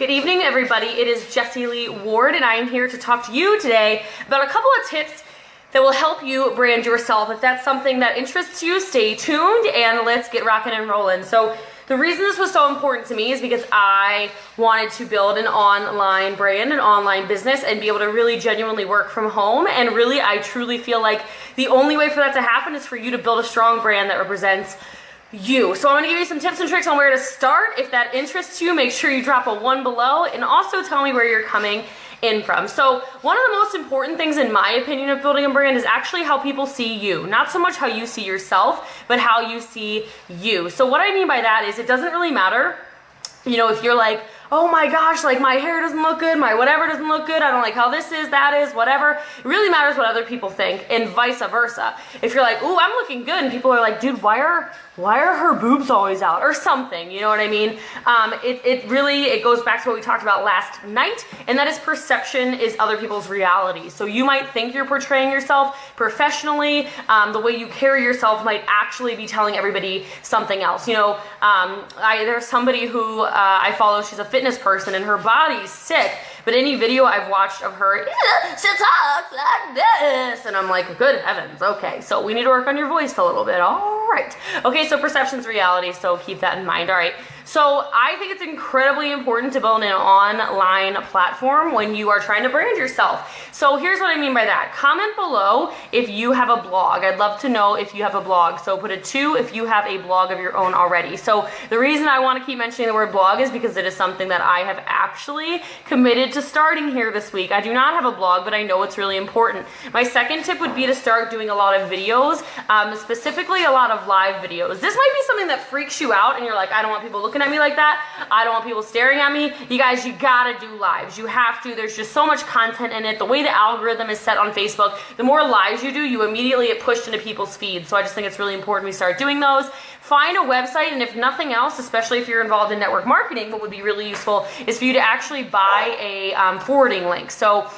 Good evening, everybody. It is Jessie Lee Ward, and I am here to talk to you today about a couple of tips that will help you brand yourself. If that's something that interests you, stay tuned and let's get rocking and rolling. So the reason this was so important to me is because I wanted to build an online brand, an online business, and be able to really genuinely work from home. And really, I truly feel like the only way for that to happen is for you to build a strong brand that represents you. So I'm going to give you some tips and tricks on where to start. If that interests you, make sure you drop a 1 below and also tell me where you're coming in from. So one of the most important things, in my opinion, of building a brand is actually how people see you. Not so much how you see yourself, but how you see you. So what I mean by that is it doesn't really matter, you know, if you're like, oh my gosh, like my hair doesn't look good, my whatever doesn't look good, I don't like how this is, that is, whatever. It really matters what other people think, and vice versa. If you're like, ooh, I'm looking good, and people are like, dude, why are her boobs always out, or something, you know what I mean? It goes back to what we talked about last night, and that is perception is other people's reality. So you might think you're portraying yourself professionally, the way you carry yourself might actually be telling everybody something else. You know, there's somebody who I follow, she's a fitness person, and her body's sick, but any video I've watched of her, she talks like this, and I'm like, good heavens, okay, so we need to work on your voice a little bit, all right. Okay, so perception's reality, so keep that in mind, all right. So I think it's incredibly important to build an online platform when you are trying to brand yourself. So here's what I mean by that. Comment below if you have a blog. I'd love to know if you have a blog. So put a 2 if you have a blog of your own already. So the reason I want to keep mentioning the word blog is because it is something that I have actually committed to starting here this week. I do not have a blog, but I know it's really important. My second tip would be to start doing a lot of videos, specifically a lot of live videos. This might be something that freaks you out and you're like, I don't want people looking at me like that. I don't want people staring at me. You guys, you gotta do lives. You have to. There's just so much content in it. The way the algorithm is set on Facebook, the more lives you do, you immediately get pushed into people's feeds. So I just think it's really important we start doing those. Find a website, and if nothing else, especially if you're involved in network marketing, what would be really useful is for you to actually buy a forwarding link. So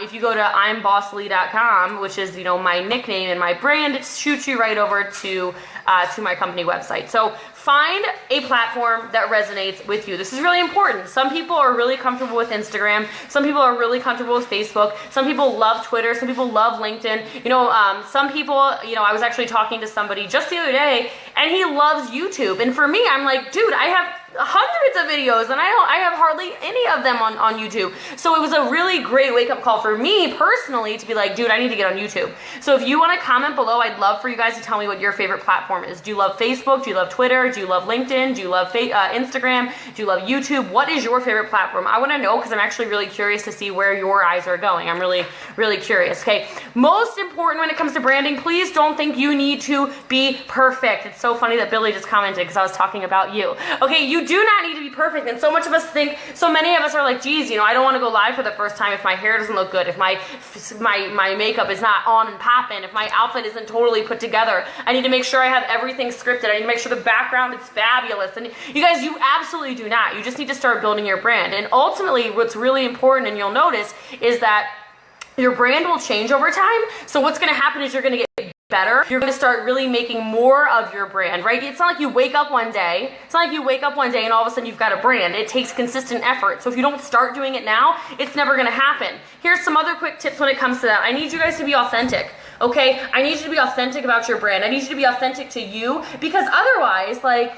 if you go to imbosslee.com, which is, you know, my nickname and my brand, it shoots you right over to my company website. So find a platform that resonates with you. This is really important. Some people are really comfortable with Instagram. Some people are really comfortable with Facebook. Some people love Twitter. Some people love LinkedIn. You know, some people, you know, I was actually talking to somebody just the other day, and he loves YouTube. And for me, I'm like, dude, I have hundreds of videos, and I have hardly any of them on YouTube. So it was a really great wake-up call for me personally to be like, dude, I need to get on YouTube. So if you want to comment below, I'd love for you guys to tell me what your favorite platform is. Do you love Facebook? Do you love Twitter? Do you love LinkedIn? Do you love Instagram? Do you love YouTube? What is your favorite platform? I want to know, because I'm actually really curious to see where your eyes are going. I'm really, really curious. Okay, most important when it comes to branding, please don't think you need to be perfect. It's so funny that Billy just commented because I was talking about you. Okay, you do not need to be perfect, and so much of us think, so many of us are like, geez, you know, I don't want to go live for the first time if my hair doesn't look good, if my makeup is not on and popping, if my outfit isn't totally put together. I need to make sure I have everything scripted. I need to make sure the background is fabulous. And you guys, you absolutely do not. You just need to start building your brand. And ultimately, what's really important, and you'll notice, is that your brand will change over time. So what's going to happen is you're going to get better. You're going to start really making more of your brand, right? It's not like you wake up one day. It's not like you wake up one day and all of a sudden you've got a brand. It takes consistent effort. So if you don't start doing it now, it's never going to happen. Here's some other quick tips when it comes to that. I need you guys to be authentic. Okay? I need you to be authentic about your brand. I need you to be authentic to you, because otherwise, like,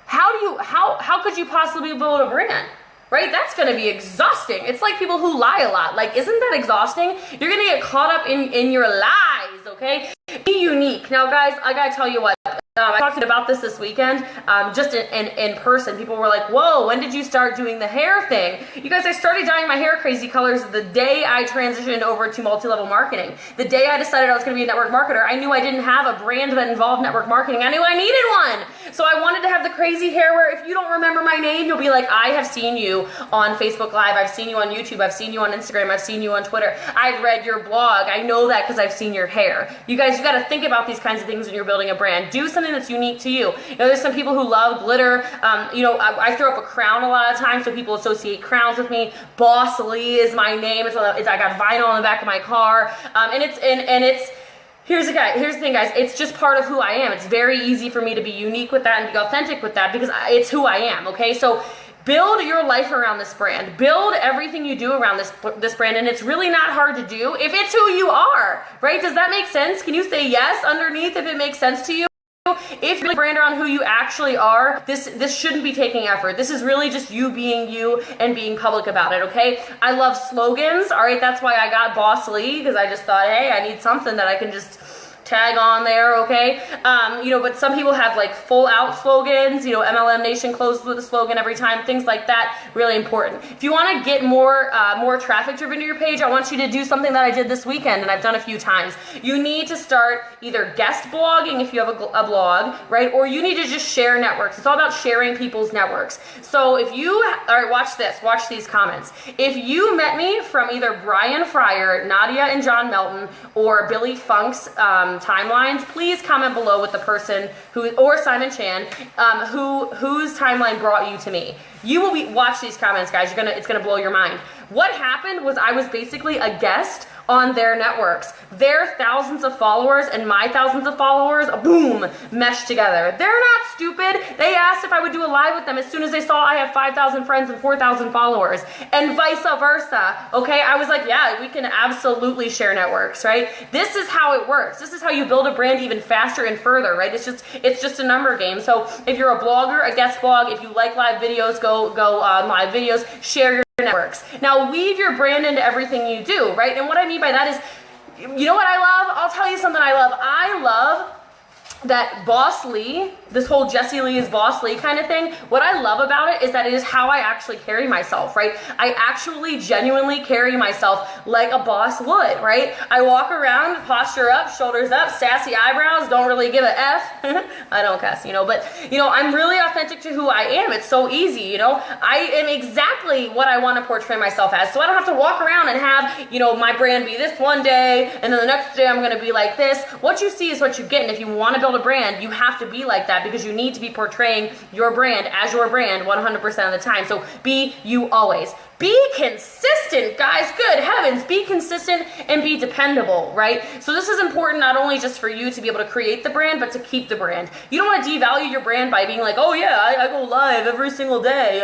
how could you possibly build a brand? Right? That's going to be exhausting. It's like people who lie a lot. Like, isn't that exhausting? You're going to get caught up in your lies, okay? Be unique. Now, guys, I got to tell you what. I talked about this weekend, just in person. People were like, whoa, when did you start doing the hair thing? You guys, I started dyeing my hair crazy colors the day I transitioned over to multi-level marketing. The day I decided I was going to be a network marketer, I knew I didn't have a brand that involved network marketing. I knew I needed one. So I wanted to have the crazy hair where if you don't remember my name, you'll be like, I have seen you on Facebook Live. I've seen you on YouTube. I've seen you on Instagram. I've seen you on Twitter. I've read your blog. I know that because I've seen your hair. You guys, you got to think about these kinds of things when you're building a brand. Do something that's unique to you. You know, there's some people who love glitter. You know, I throw up a crown a lot of times, so people associate crowns with me. Boss Lee is my name. I got vinyl on the back of my car, and it's. Here's the thing, guys. It's just part of who I am. It's very easy for me to be unique with that and be authentic with that because it's who I am. Okay, so Build your life around this brand. Build everything you do around this brand, and it's really not hard to do if it's who you are, right? Does that make sense? Can you say yes underneath if it makes sense to you? If you're a brand around who you actually are, this shouldn't be taking effort. This is really just you being you and being public about it, okay? I love slogans, all right? That's why I got Boss Lee, because I just thought, hey, I need something that I can just tag on there, okay? But some people have like full out slogans, MLM Nation closes with a slogan every time, things like that, really important. If you want to get more traffic driven to your page, I want you to do something that I did this weekend and I've done a few times. You need to start either guest blogging if you have a blog, right? Or you need to just share networks. It's all about sharing people's networks. So if you, all right, watch these comments. If you met me from either Brian Fryer, Nadia and John Melton, or Billy Funk's timelines, please comment below with the person or Simon Chan, whose timeline brought you to me. You will watch these comments, guys. It's gonna blow your mind. What happened was I was basically a guest on their networks. Their thousands of followers and my thousands of followers, boom, meshed together. They're not stupid. They asked if I would do a live with them as soon as they saw I have 5,000 friends and 4,000 followers, and vice versa, okay? I was like, yeah, we can absolutely share networks, right? This is how it works. This is how you build a brand even faster and further, right? It's just a number game. So if you're a blogger, a guest blog, if you like live videos, go live videos, share your networks. Now weave your brand into everything you do, right? And what I mean by that is, you know what I love? I'll tell you something I love. I love that Boss Lee, this whole Jessie Lee is Boss Lee kind of thing. What I love about it is that it is how I actually carry myself, right? I actually genuinely carry myself like a boss would, right? I walk around, posture up, shoulders up, sassy eyebrows, don't really give a F. I don't cuss, but, I'm really authentic to who I am. It's so easy, I am exactly what I want to portray myself as. So I don't have to walk around and have, my brand be this one day, and then the next day I'm going to be like this. What you see is what you get, and if you want to build a brand, you have to be like that because you need to be portraying your brand as your brand 100% of the time. So be you always. Be consistent, guys. Good heavens, be consistent and be dependable, right? So this is important not only just for you to be able to create the brand, but to keep the brand. You don't want to devalue your brand by being like, oh yeah, I go live every single day,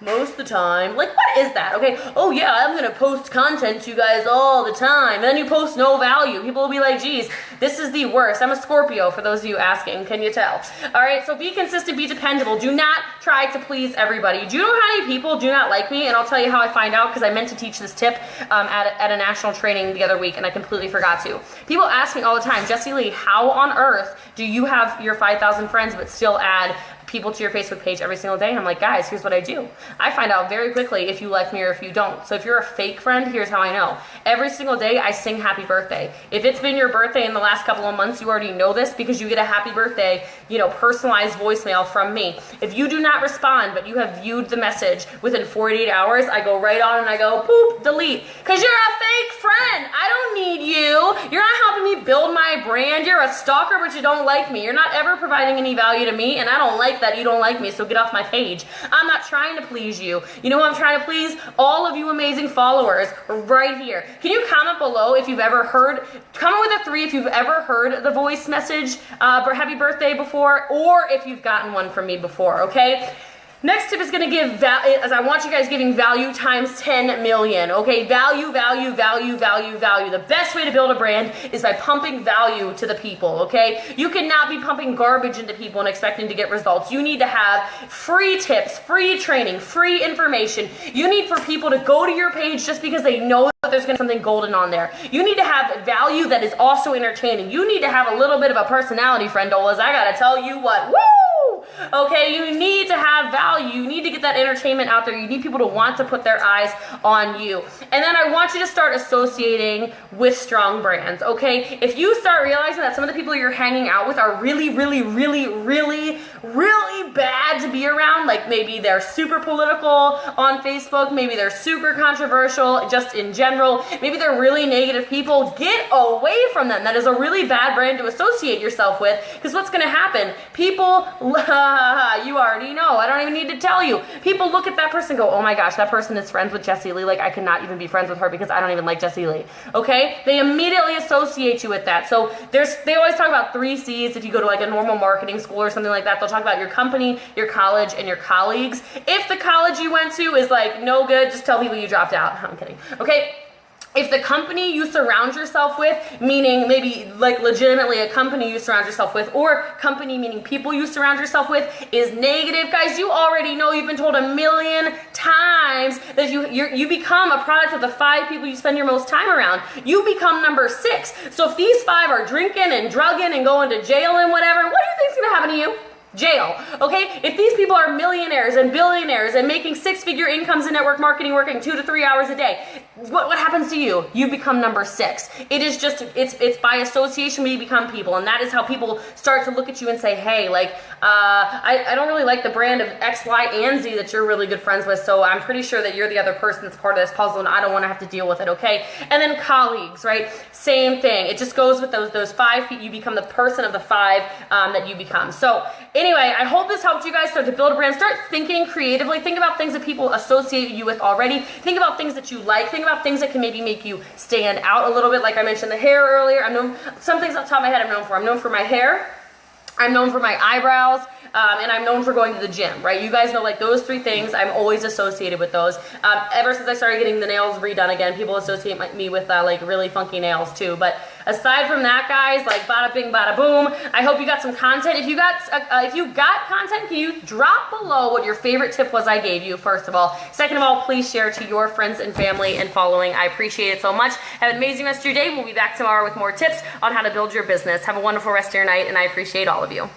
most of the time. Like, what is that? Okay, oh yeah, I'm gonna post content to you guys all the time, and then you post no value. People will be like, geez, this is the worst. I'm a Scorpio, for those of you asking, can you tell? All right, so be consistent, be dependable. Do not try to please everybody. Do you know how many people do not like me? And I'll tell you how I find out, because I meant to teach this tip at a national training the other week, and I completely forgot to. People ask me all the time, Jessie Lee, how on earth do you have your 5,000 friends but still add people to your Facebook page every single day? And I'm like, guys, here's what I do. I find out very quickly if you like me or if you don't. So if you're a fake friend, here's how I know. Every single day I sing happy birthday. If it's been your birthday in the last couple of months, you already know this because you get a happy birthday, personalized voicemail from me. If you do not respond, but you have viewed the message within 48 hours, I go right on and I go, boop, delete. Because you're a fake friend. I don't need you. You're not helping me build my brand. You're a stalker, but you don't like me. You're not ever providing any value to me, and I don't like that you don't like me, so get off my page. I'm not trying to please you. You know who I'm trying to please? All of you amazing followers right here. Can you comment below if you've ever heard, comment with a 3 if you've ever heard the voice message for happy birthday before, or if you've gotten one from me before, okay? Next tip is going to give value, as I want you guys giving value times 10 million, okay? Value, value, value, value, value. The best way to build a brand is by pumping value to the people, okay? You cannot be pumping garbage into people and expecting to get results. You need to have free tips, free training, free information. You need for people to go to your page just because they know that there's going to be something golden on there. You need to have value that is also entertaining. You need to have a little bit of a personality, friendolas. I got to tell you what, woo! Okay, you need to have value. You need to get that entertainment out there. You need people to want to put their eyes on you. And then I want you to start associating with strong brands, okay? If you start realizing that some of the people you're hanging out with are really, really, really, really, really bad to be around, like maybe they're super political on Facebook, maybe they're super controversial just in general, maybe they're really negative people, get away from them. That is a really bad brand to associate yourself with, because what's going to happen? People, you already know, I don't even need to tell you, People look at that person and go, oh my gosh, that person is friends with Jessie Lee. Like, I cannot even be friends with her because I don't even like Jessie Lee. Okay? They immediately associate you with that. So they always talk about 3 C's if you go to like a normal marketing school or something like that. They'll talk about your company, your college, and your colleagues. If the college you went to is like no good, just tell people you dropped out. I'm kidding. Okay? If the company you surround yourself with, meaning maybe like legitimately a company you surround yourself with, or company meaning people you surround yourself with, is negative, guys, you already know, you've been told a million times that you become a product of the 5 people you spend your most time around. You become number 6. So if these 5 are drinking and drugging and going to jail and whatever, what do you think is going to happen to you? Jail. Okay? If these people are millionaires and billionaires and making 6-figure incomes in network marketing, working 2 to 3 hours a day, what happens to you? You become number 6. It is just, it's by association we become people, and that is how people start to look at you and say, hey, like, I don't really like the brand of X, Y, and Z that you're really good friends with, so I'm pretty sure that you're the other person that's part of this puzzle, and I don't want to have to deal with it, okay? And then colleagues, right? Same thing. It just goes with those 5 feet. You become the person of the 5 that you become. So anyway, I hope this helped you guys start to build a brand. Start thinking creatively. Think about things that people associate you with already. Think about things that you like. Think about things that can maybe make you stand out a little bit. Like I mentioned the hair earlier. Some things off the top of my head I'm known for. I'm known for my hair. I'm known for my eyebrows. And I'm known for going to the gym, right? You guys know, like, those 3 things, I'm always associated with those. Ever since I started getting the nails redone again, people associate me with, like, really funky nails, too. But aside from that, guys, like, bada bing, bada boom, I hope you got some content. If you got content, can you drop below what your favorite tip was I gave you, first of all? Second of all, please share to your friends and family and following. I appreciate it so much. Have an amazing rest of your day. We'll be back tomorrow with more tips on how to build your business. Have a wonderful rest of your night, and I appreciate all of you.